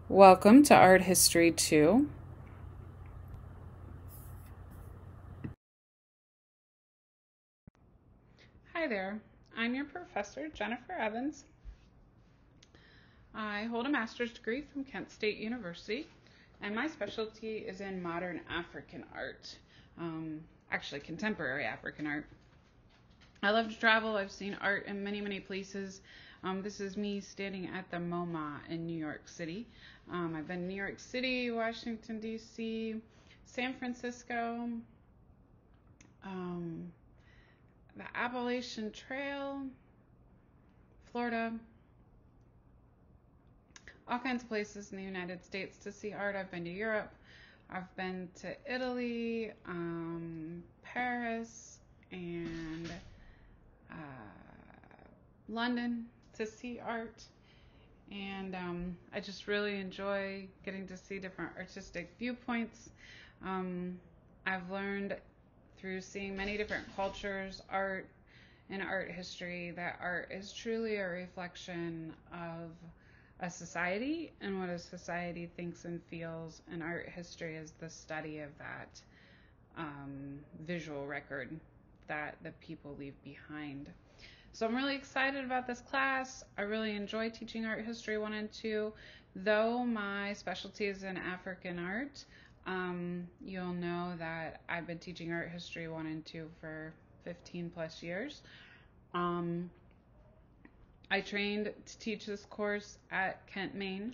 Welcome to Art History 2. Hi there, I'm your professor, Jennifer Evans. I hold a master's degree from Kent State University, and my specialty is in modern African art, actually contemporary African art. I love to travel. I've seen art in many, many places. This is me standing at the MoMA in New York City. I've been in New York City, Washington, D.C., San Francisco, um, the Appalachian Trail, Florida, all kinds of places in the United States to see art. I've been to Europe. I've been to Italy, Paris, and uh, London to see art. And I just really enjoy getting to see different artistic viewpoints. Um, I've learned through seeing many different cultures, art, and art history that art is truly a reflection of a society and what a society thinks and feels, and art history is the study of that visual record that the people leave behind. So I'm really excited about this class. I really enjoy teaching Art History 1 and 2. Though my specialty is in African art, you'll know that I've been teaching Art History 1 and 2 for 15 plus years. I trained to teach this course at Kent, Maine,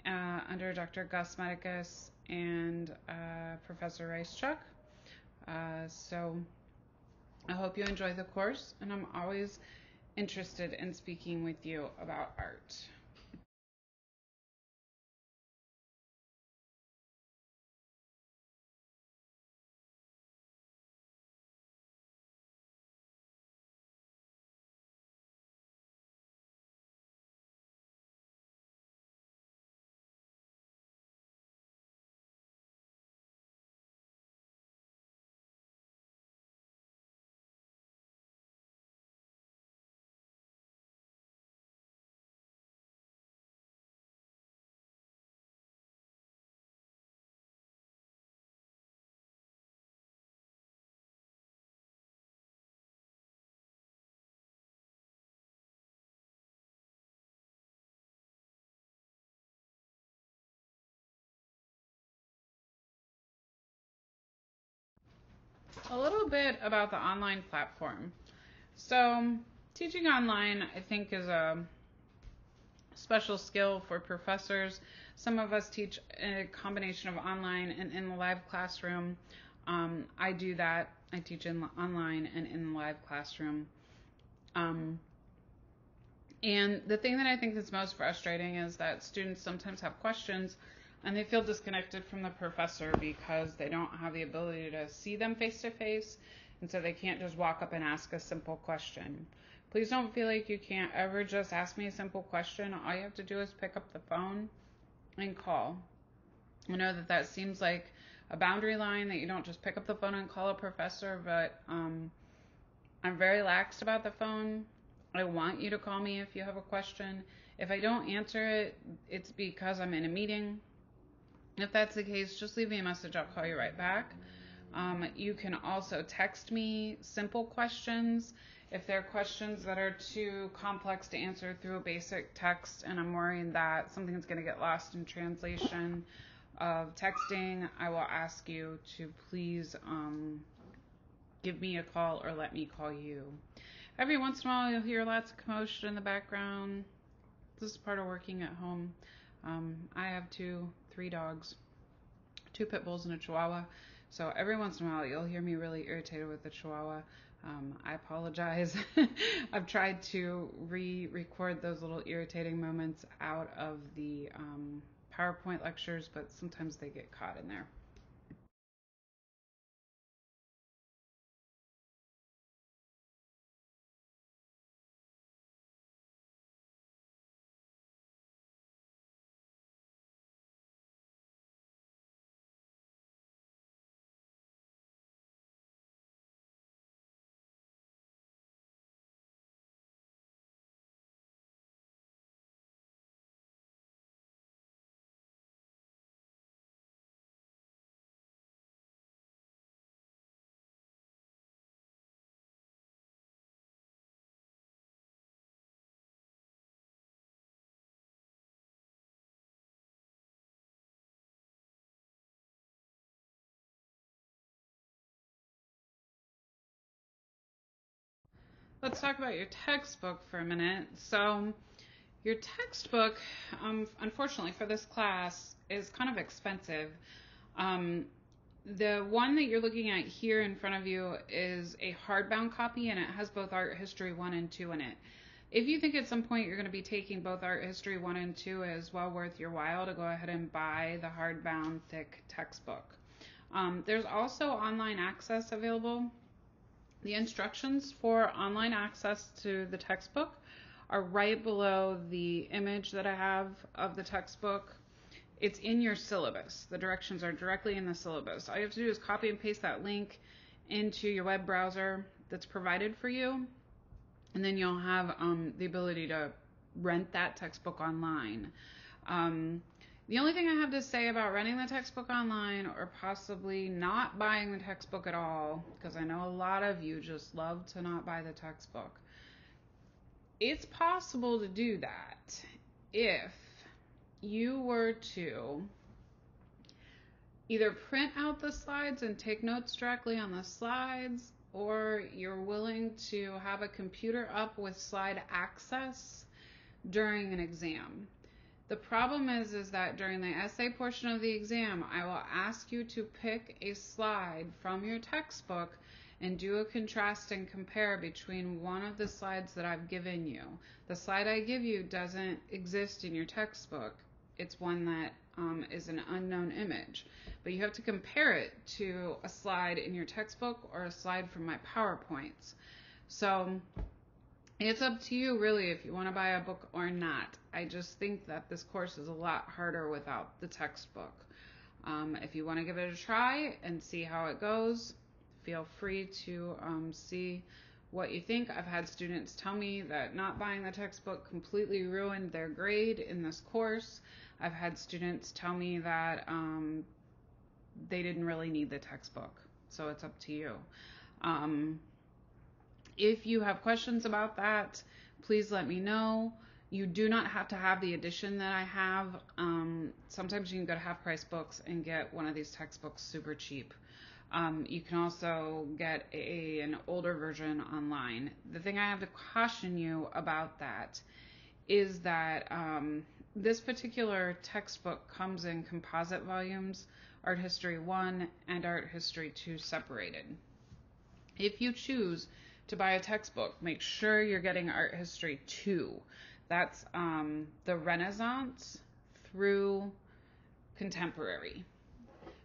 under Dr. Gus Medicus and Professor Rice-Chuck. So I hope you enjoy the course, and I'm always interested in speaking with you about art. A little bit about the online platform. So, teaching online, I think, is a special skill for professors. Some of us teach a combination of online and in the live classroom. I do that. I teach online and in the live classroom. Um, and the thing that I think is most frustrating is that students sometimes have questions and they feel disconnected from the professor because they don't have the ability to see them face to face, and so they can't just walk up and ask a simple question. Please don't feel like you can't ever just ask me a simple question. All you have to do is pick up the phone and call. I know that that seems like a boundary line that you don't just pick up the phone and call a professor, but I'm very lax about the phone. I want you to call me if you have a question. If I don't answer it, it's because I'm in a meeting. If that's the case, just leave me a message. I'll call you right back. You can also text me simple questions. If there are questions that are too complex to answer through a basic text and I'm worrying that something's going to get lost in translation of texting, I will ask you to please give me a call or let me call you. Every once in a while, you'll hear lots of commotion in the background. This is part of working at home. I have three dogs, two pit bulls and a chihuahua. So every once in a while, you'll hear me really irritated with the chihuahua. I apologize. I've tried to re-record those little irritating moments out of the PowerPoint lectures, but sometimes they get caught in there. let's talk about your textbook for a minute. So your textbook, unfortunately for this class, is kind of expensive. The one that you're looking at here in front of you is a hardbound copy, and it has both Art History 1 and 2 in it. If you think at some point you're going to be taking both Art History 1 and 2, it is well worth your while to go ahead and buy the hardbound thick textbook. There's also online access available. The instructions for online access to the textbook are right below the image that I have of the textbook. It's in your syllabus. The directions are directly in the syllabus. All you have to do is copy and paste that link into your web browser that's provided for you, and then you'll have the ability to rent that textbook online. The only thing I have to say about renting the textbook online, or possibly not buying the textbook at all, because I know a lot of you just love to not buy the textbook, it's possible to do that if you were to either print out the slides and take notes directly on the slides, or you're willing to have a computer up with slide access during an exam. The problem is that during the essay portion of the exam, I will ask you to pick a slide from your textbook and do a contrast and compare between one of the slides that I've given you. The slide I give you doesn't exist in your textbook. It's one that is an unknown image, but you have to compare it to a slide in your textbook or a slide from my PowerPoints. So it's up to you really if you want to buy a book or not. I just think that this course is a lot harder without the textbook. If you want to give it a try and see how it goes, feel free to see what you think. I've had students tell me that not buying the textbook completely ruined their grade in this course. I've had students tell me that they didn't really need the textbook. So it's up to you. If you have questions about that, please let me know. You do not have to have the edition that I have. Sometimes you can go to Half Price Books and get one of these textbooks super cheap. You can also get an older version online. The thing I have to caution you about that is that this particular textbook comes in composite volumes, Art History 1 and Art History 2 separated. If you choose to buy a textbook, make sure you're getting Art History 2. That's the Renaissance through Contemporary.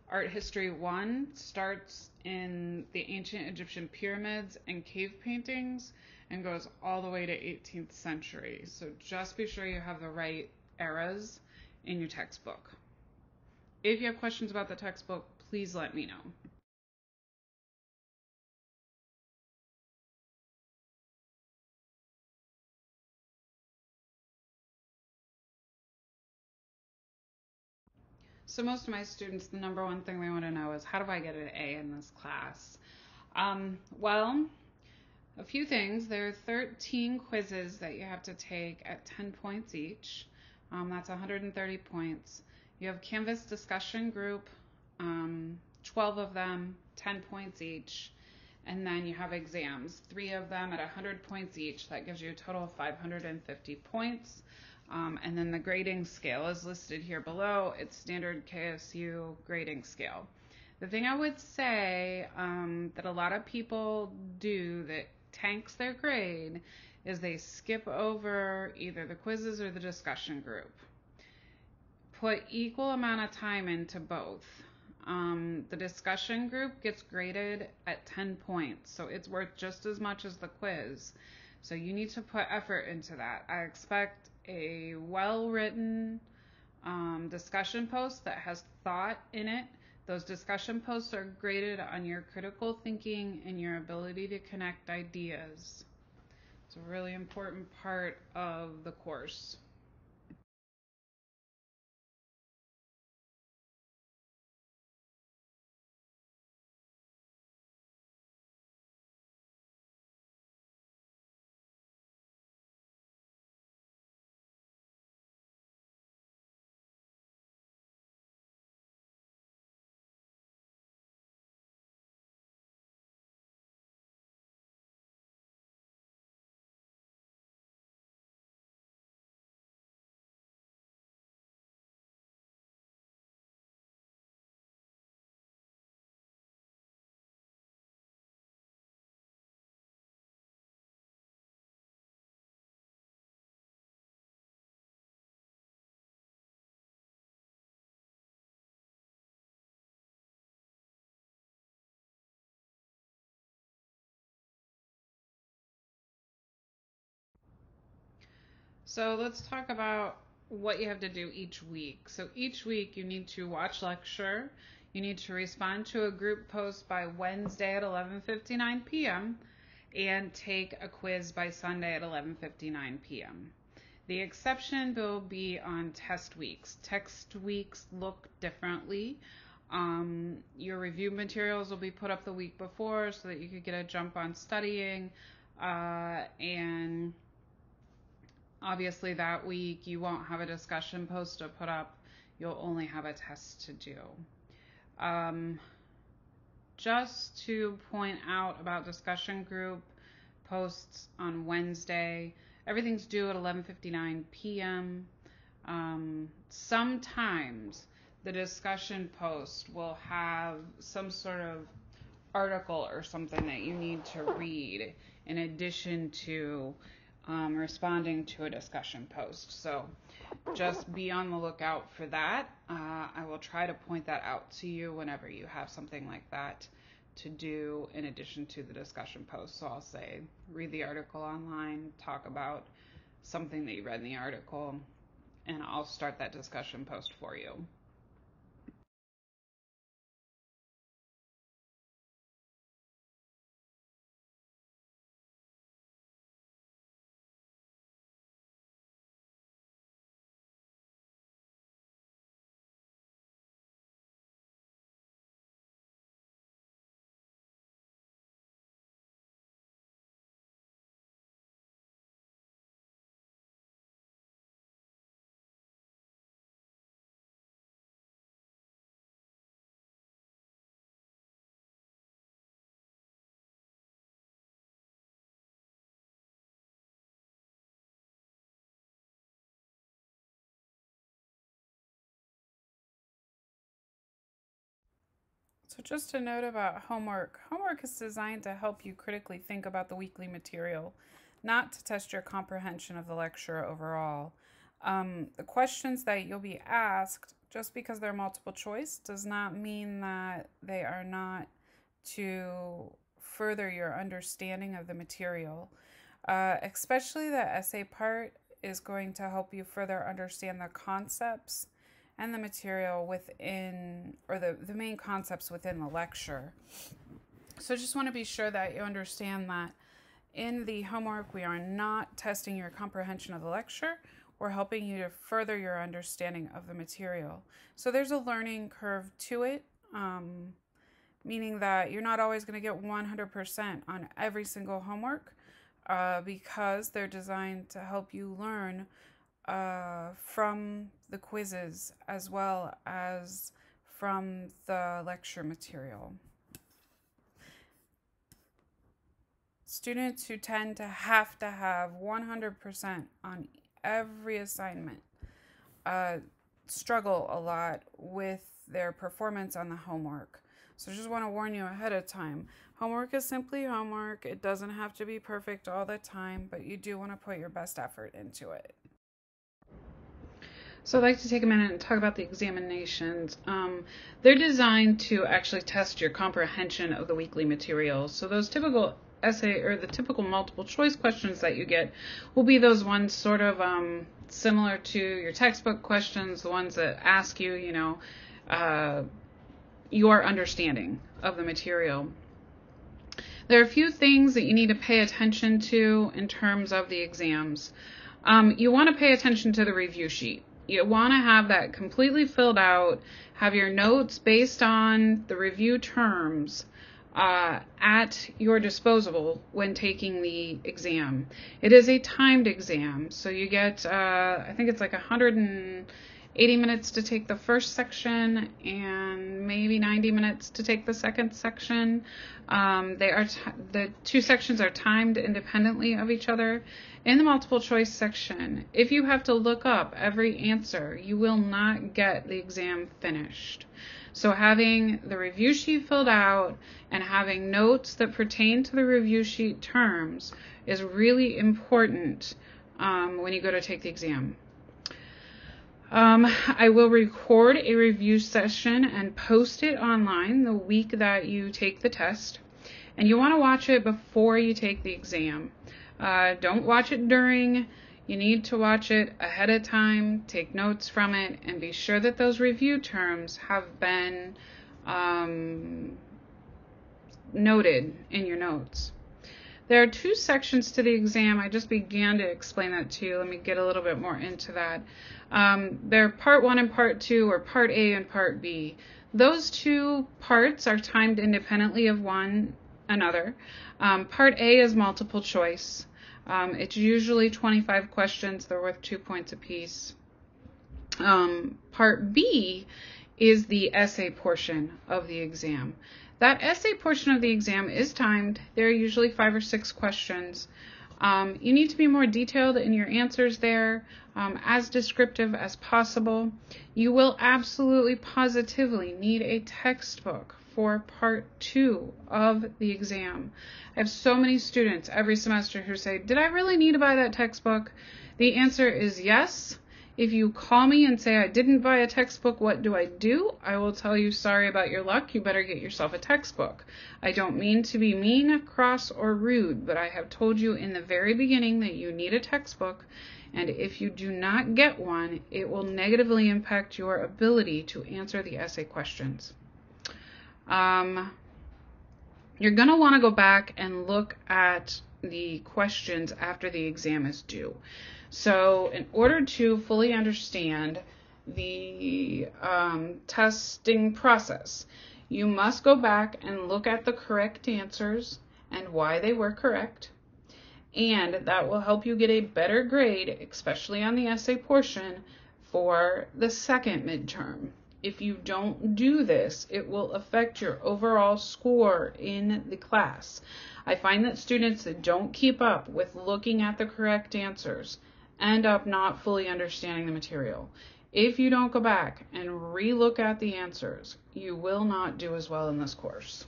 Art History 1 starts in the ancient Egyptian pyramids and cave paintings and goes all the way to 18th century. So just be sure you have the right eras in your textbook. If you have questions about the textbook, please let me know. So most of my students, the number one thing they want to know is, how do I get an A in this class? Well, a few things. There are 13 quizzes that you have to take at 10 points each. That's 130 points. You have Canvas discussion group, 12 of them, 10 points each. And then you have exams, 3 of them at 100 points each. That gives you a total of 550 points. And then the grading scale is listed here below. It's standard KSU grading scale. The thing I would say that a lot of people do that tanks their grade is they skip over either the quizzes or the discussion group. Put equal amount of time into both. The discussion group gets graded at 10 points, so it's worth just as much as the quiz. So you need to put effort into that. I expect a well-written discussion post that has thought in it. Those discussion posts are graded on your critical thinking and your ability to connect ideas. It's a really important part of the course. So let's talk about what you have to do each week. So each week you need to watch lecture. You need to respond to a group post by Wednesday at 11:59 p.m. and take a quiz by Sunday at 11:59 p.m. The exception will be on test weeks. Test weeks look differently. Your review materials will be put up the week before so that you could get a jump on studying. And obviously that week you won't have a discussion post to put up. You'll only have a test to do. Just to point out about discussion group posts on Wednesday, everything's due at 11:59 p.m. Sometimes the discussion post will have some sort of article or something that you need to read in addition to responding to a discussion post. So just be on the lookout for that. I will try to point that out to you whenever you have something like that to do in addition to the discussion post. So I'll say, read the article online, talk about something that you read in the article, and I'll start that discussion post for you. So just a note about homework. Homework is designed to help you critically think about the weekly material, not to test your comprehension of the lecture overall. The questions that you'll be asked, just because they're multiple choice, does not mean that they are not to further your understanding of the material. Especially the essay part is going to help you further understand the concepts and the material within, or the main concepts within the lecture. So just want to be sure that you understand that in the homework, we are not testing your comprehension of the lecture. We're helping you to further your understanding of the material. So there's a learning curve to it, meaning that you're not always going to get 100% on every single homework because they're designed to help you learn from the quizzes as well as from the lecture material. Students who tend to have 100% on every assignment struggle a lot with their performance on the homework. So just want to warn you ahead of time. Homework is simply homework. It doesn't have to be perfect all the time, but you do want to put your best effort into it. So I'd like to take a minute and talk about the examinations. They're designed to actually test your comprehension of the weekly materials. So those typical essay or the typical multiple choice questions that you get will be those ones sort of similar to your textbook questions, the ones that ask you, your understanding of the material. There are a few things that you need to pay attention to in terms of the exams. You want to pay attention to the review sheet. You want to have that completely filled out, have your notes based on the review terms at your disposal when taking the exam. It is a timed exam, so you get, I think it's like 180 minutes to take the first section and maybe 90 minutes to take the second section. The two sections are timed independently of each other. In the multiple choice section, if you have to look up every answer, you will not get the exam finished. So having the review sheet filled out and having notes that pertain to the review sheet terms is really important when you go to take the exam. I will record a review session and post it online the week that you take the test. And you want to watch it before you take the exam. Don't watch it during. You need to watch it ahead of time, take notes from it, and be sure that those review terms have been noted in your notes. There are two sections to the exam. I just began to explain that to you. Let me get a little bit more into that. There are Part 1 and Part 2, or Part A and Part B. Those two parts are timed independently of one another. Part A is multiple choice. It's usually 25 questions. They're worth 2 points apiece. Part B is the essay portion of the exam. That essay portion of the exam is timed. There are usually 5 or 6 questions. You need to be more detailed in your answers there, as descriptive as possible. You will absolutely, positively need a textbook for Part 2 of the exam. I have so many students every semester who say, did I really need to buy that textbook? The answer is yes. If you call me and say, I didn't buy a textbook, what do? I will tell you, sorry about your luck, you better get yourself a textbook. I don't mean to be mean, cross, or rude, but I have told you in the very beginning that you need a textbook, and if you do not get one, it will negatively impact your ability to answer the essay questions. You're going to want to go back and look at the questions after the exam is due. So in order to fully understand the testing process, you must go back and look at the correct answers and why they were correct. And that will help you get a better grade, especially on the essay portion, for the second midterm. If you don't do this, it will affect your overall score in the class. I find that students that don't keep up with looking at the correct answers end up not fully understanding the material. If you don't go back and re-look at the answers, you will not do as well in this course.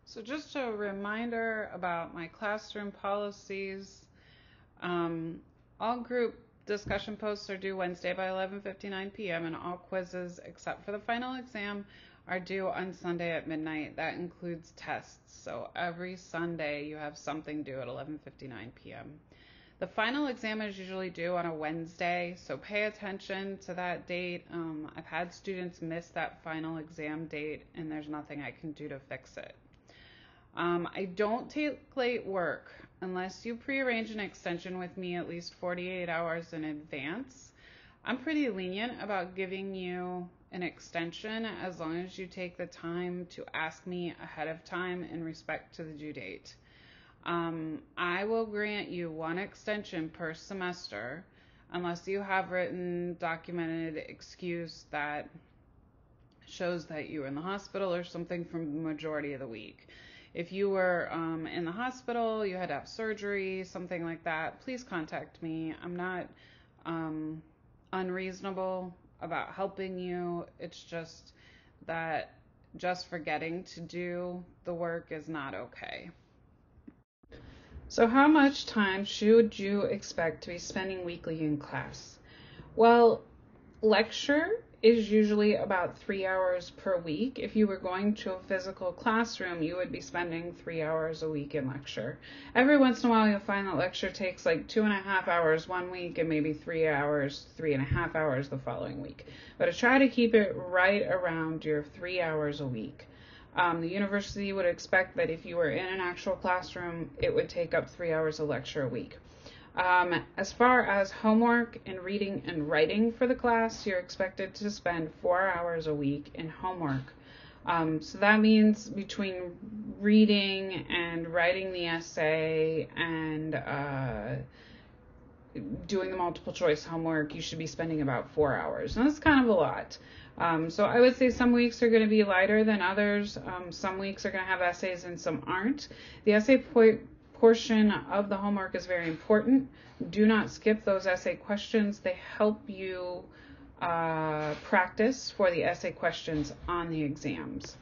So just a reminder about my classroom policies. All group discussion posts are due Wednesday by 11:59 p.m. and all quizzes except for the final exam are due on Sunday at midnight. That includes tests. So every Sunday you have something due at 11:59 p.m. The final exam is usually due on a Wednesday, so pay attention to that date. I've had students miss that final exam date and there's nothing I can do to fix it. I don't take late work unless you prearrange an extension with me at least 48 hours in advance. I'm pretty lenient about giving you an extension as long as you take the time to ask me ahead of time in respect to the due date. I will grant you one extension per semester unless you have written documented excuse that shows that you were in the hospital or something for the majority of the week. If you were in the hospital, you had to have surgery, something like that, please contact me. I'm not unreasonable about helping you. It's just that just forgetting to do the work is not okay. So how much time should you expect to be spending weekly in class? Well, lecture is usually about 3 hours per week. If you were going to a physical classroom, you would be spending 3 hours a week in lecture. Every once in a while, you'll find that lecture takes like 2.5 hours one week and maybe 3 hours, 3.5 hours the following week. But I try to keep it right around your 3 hours a week. The university would expect that if you were in an actual classroom, it would take up 3 hours of lecture a week. As far as homework and reading and writing for the class, you're expected to spend 4 hours a week in homework. So that means between reading and writing the essay and doing the multiple choice homework, you should be spending about 4 hours. And that's kind of a lot. So I would say some weeks are going to be lighter than others. Some weeks are going to have essays and some aren't. The essay portion of the homework is very important. Do not skip those essay questions. They help you practice for the essay questions on the exams.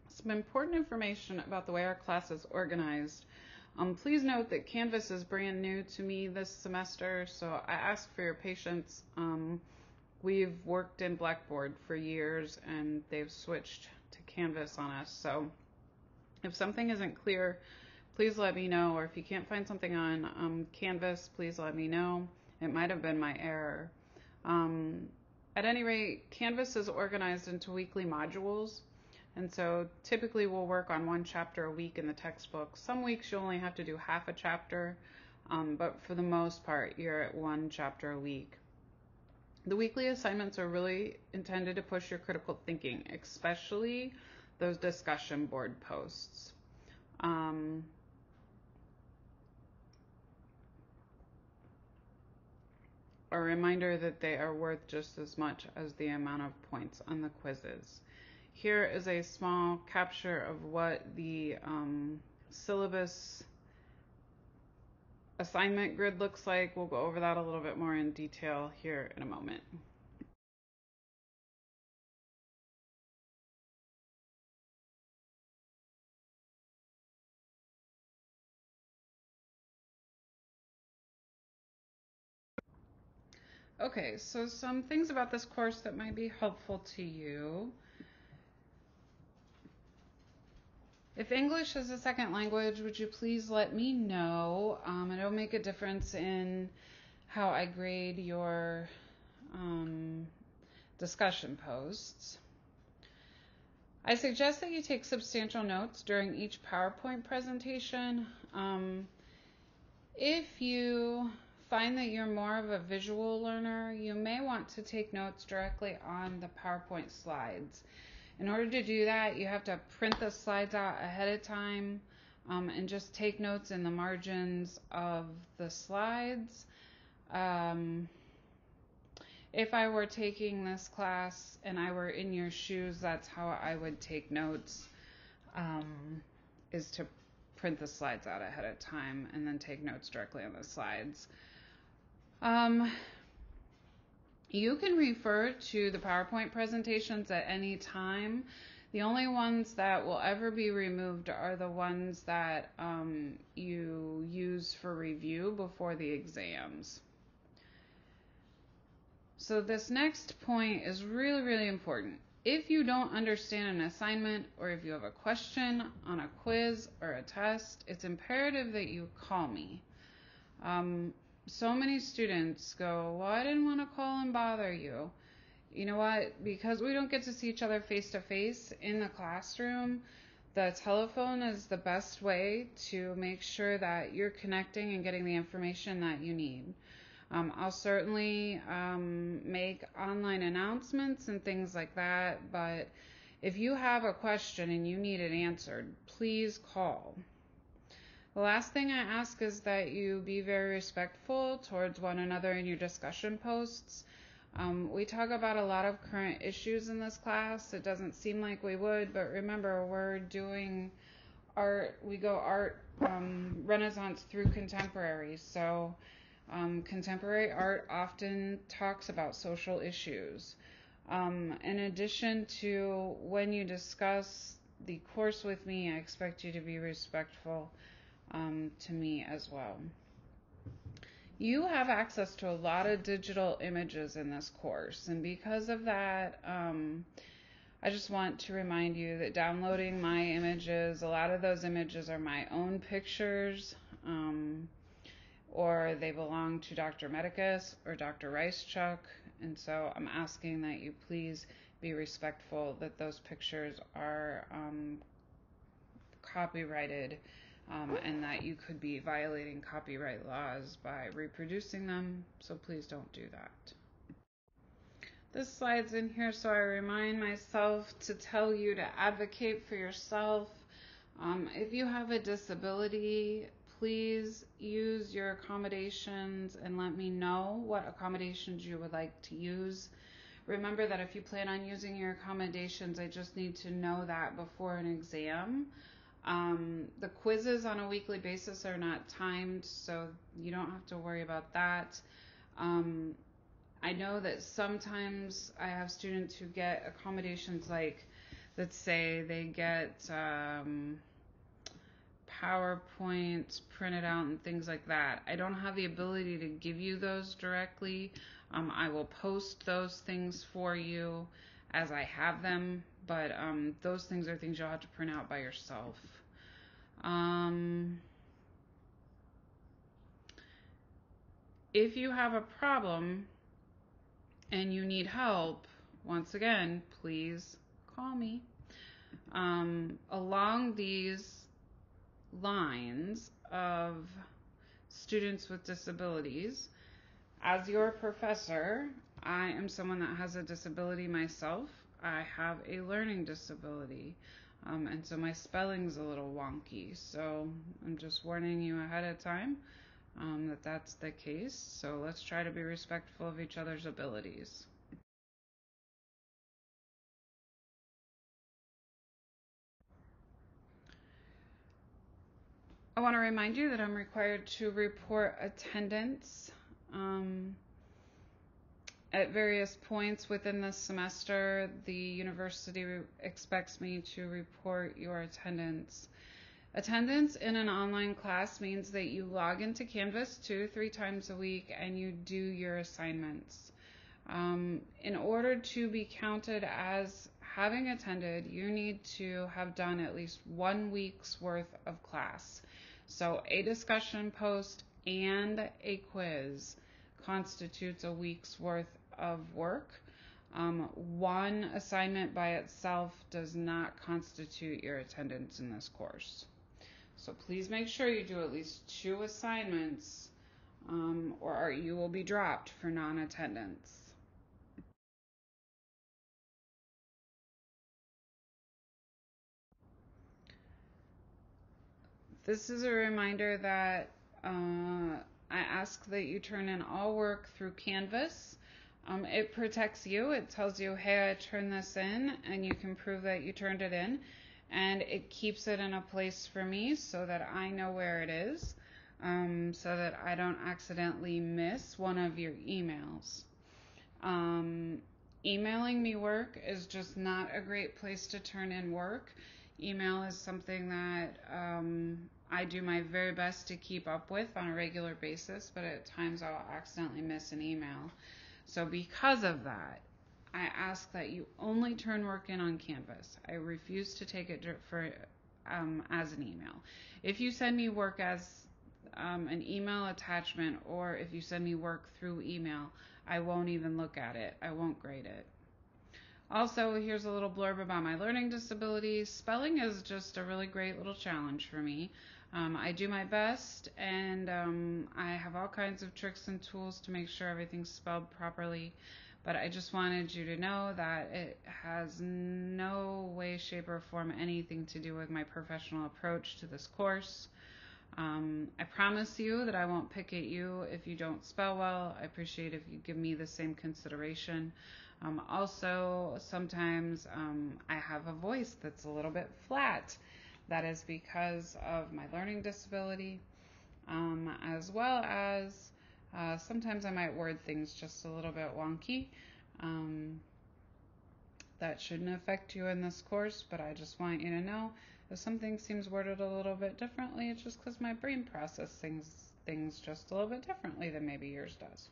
Some important information about the way our class is organized. Please note that Canvas is brand new to me this semester, so I ask for your patience. We've worked in Blackboard for years and they've switched to Canvas on us. So if something isn't clear, please let me know. Or if you can't find something on Canvas, please let me know. It might have been my error. At any rate, Canvas is organized into weekly modules. And so typically we'll work on one chapter a week in the textbook. Some weeks you only have to do half a chapter, but for the most part, you're at one chapter a week. The weekly assignments are really intended to push your critical thinking, especially those discussion board posts. A reminder that they are worth just as much as the amount of points on the quizzes. Here is a small capture of what the syllabus assignment grid looks like. We'll go over that a little bit more in detail here in a moment. Okay, so some things about this course that might be helpful to you. If English is a second language, would you please let me know? It'll make a difference in how I grade your discussion posts. I suggest that you take substantial notes during each PowerPoint presentation. If you find that you're more of a visual learner, you may want to take notes directly on the PowerPoint slides. In order to do that, you have to print the slides out ahead of time and just take notes in the margins of the slides. If I were taking this class and I were in your shoes, that's how I would take notes, is to print the slides out ahead of time and then take notes directly on the slides. You can refer to the PowerPoint presentations at any time. The only ones that will ever be removed are the ones that you use for review before the exams. So this next point is really, really important. If you don't understand an assignment or if you have a question on a quiz or a test, it's imperative that you call me. So many students go, well, I didn't want to call and bother you. You know what? Because we don't get to see each other face to face in the classroom, the telephone is the best way to make sure that you're connecting and getting the information that you need. I'll certainly make online announcements and things like that, but if you have a question and you need it answered, please call. The last thing I ask is that you be very respectful towards one another in your discussion posts. We talk about a lot of current issues in this class. It doesn't seem like we would, but remember, we're doing art. We go art Renaissance through contemporary. So contemporary art often talks about social issues. In addition to when you discuss the course with me, I expect you to be respectful to me as well. You have access to a lot of digital images in this course, and because of that, I just want to remind you that downloading my images, a lot of those images are my own pictures, or they belong to Dr. Medicus or Dr. Ricechuck, and so I'm asking that you please be respectful that those pictures are copyrighted, and that you could be violating copyright laws by reproducing them, so please don't do that. This slide's in here so I remind myself to tell you to advocate for yourself. If you have a disability, please use your accommodations and let me know what accommodations you would like to use. Remember that if you plan on using your accommodations, I just need to know that before an exam. The quizzes on a weekly basis are not timed, so you don't have to worry about that. I know that sometimes I have students who get accommodations like, let's say they get PowerPoints printed out and things like that. I don't have the ability to give you those directly. I will post those things for you as I have them, but those things are things you'll have to print out by yourself. If you have a problem and you need help, once again, please call me. Along these lines of students with disabilities, as your professor, I am someone that has a disability myself. I have a learning disability, and so my spelling's a little wonky. So I'm just warning you ahead of time that that's the case. So let's try to be respectful of each other's abilities. I want to remind you that I'm required to report attendance at various points within the semester. The university expects me to report your attendance. Attendance in an online class means that you log into Canvas 2 to 3 times a week and you do your assignments. In order to be counted as having attended, you need to have done at least 1 week's worth of class. So a discussion post and a quiz constitutes a week's worth of work. One assignment by itself does not constitute your attendance in this course. So please make sure you do at least 2 assignments or you will be dropped for non-attendance. This is a reminder that I ask that you turn in all work through Canvas. It protects you. It tells you, hey, I turned this in, and you can prove that you turned it in. And it keeps it in a place for me so that I know where it is, so that I don't accidentally miss one of your emails. Emailing me work is just not a great place to turn in work. Email is something that I do my very best to keep up with on a regular basis, but at times I'll accidentally miss an email. So because of that, I ask that you only turn work in on Canvas. I refuse to take it as an email. If you send me work as an email attachment, or if you send me work through email, I won't even look at it. I won't grade it. Also, here's a little blurb about my learning disabilities. Spelling is just a really great little challenge for me. I do my best, and I have all kinds of tricks and tools to make sure everything's spelled properly. But I just wanted you to know that it has no way, shape, or form anything to do with my professional approach to this course. I promise you that I won't pick at you if you don't spell well. I appreciate if you give me the same consideration. Also, sometimes I have a voice that's a little bit flat. That is because of my learning disability, as well as sometimes I might word things just a little bit wonky. That shouldn't affect you in this course, but I just want you to know if something seems worded a little bit differently, it's just because my brain processes things just a little bit differently than maybe yours does.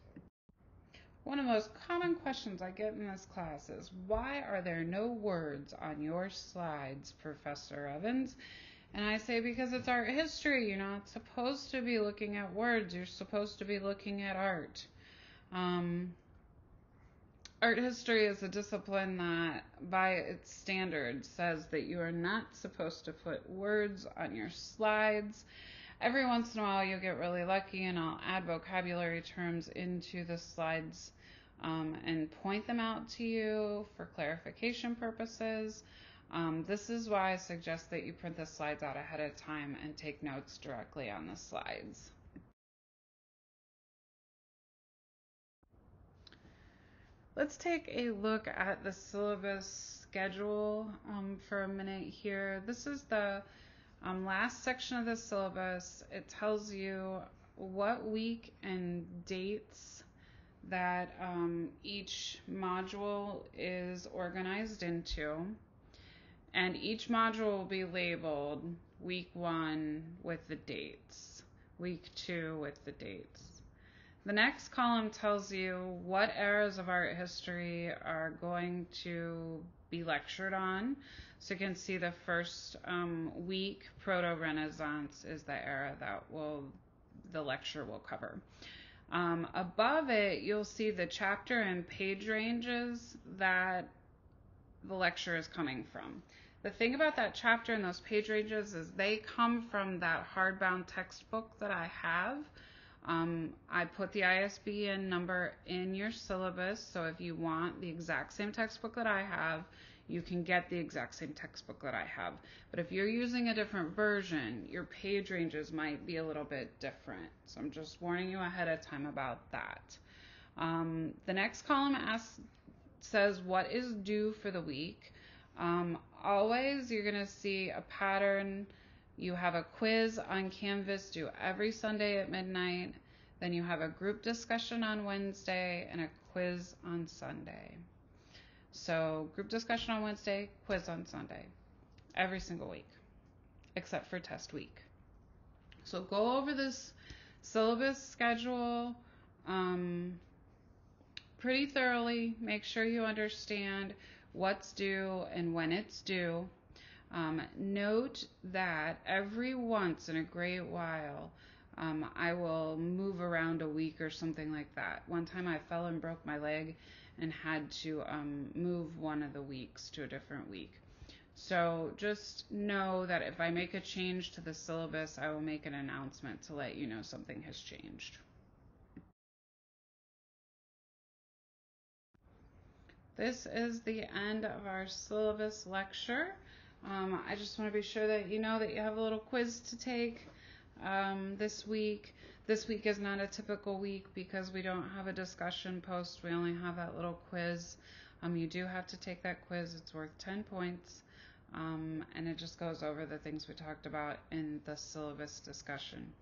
One of the most common questions I get in this class is, why are there no words on your slides, Professor Evans? And I say, because it's art history. You're not supposed to be looking at words. You're supposed to be looking at art. Art history is a discipline that, by its standards, says that you are not supposed to put words on your slides. Every once in a while you'll get really lucky and I'll add vocabulary terms into the slides and point them out to you for clarification purposes. This is why I suggest that you print the slides out ahead of time and take notes directly on the slides. Let's take a look at the syllabus schedule for a minute here. This is the last section of the syllabus. It tells you what week and dates that each module is organized into. And each module will be labeled week 1 with the dates, week 2 with the dates. The next column tells you what eras of art history are going to be lectured on. So you can see the first week, Proto-Renaissance, is the era that the lecture will cover. Above it, you'll see the chapter and page ranges that the lecture is coming from. The thing about that chapter and those page ranges is they come from that hardbound textbook that I have. I put the ISBN number in your syllabus, so if you want the exact same textbook that I have, you can get the exact same textbook that I have. But if you're using a different version, your page ranges might be a little bit different. So I'm just warning you ahead of time about that. The next column says what is due for the week. Always you're going to see a pattern. You have a quiz on Canvas due every Sunday at midnight. Then you have a group discussion on Wednesday and a quiz on Sunday. So group discussion on Wednesday, quiz on Sunday, every single week, except for test week. So go over this syllabus schedule pretty thoroughly. Make sure you understand what's due and when it's due. Note that every once in a great while, I will move around a week or something like that. One time I fell and broke my leg and had to move one of the weeks to a different week. So just know that if I make a change to the syllabus, I will make an announcement to let you know something has changed. This is the end of our syllabus lecture. I just want to be sure that you know that you have a little quiz to take this week. This week is not a typical week because we don't have a discussion post. We only have that little quiz. You do have to take that quiz. It's worth 10 points. And it just goes over the things we talked about in the syllabus discussion.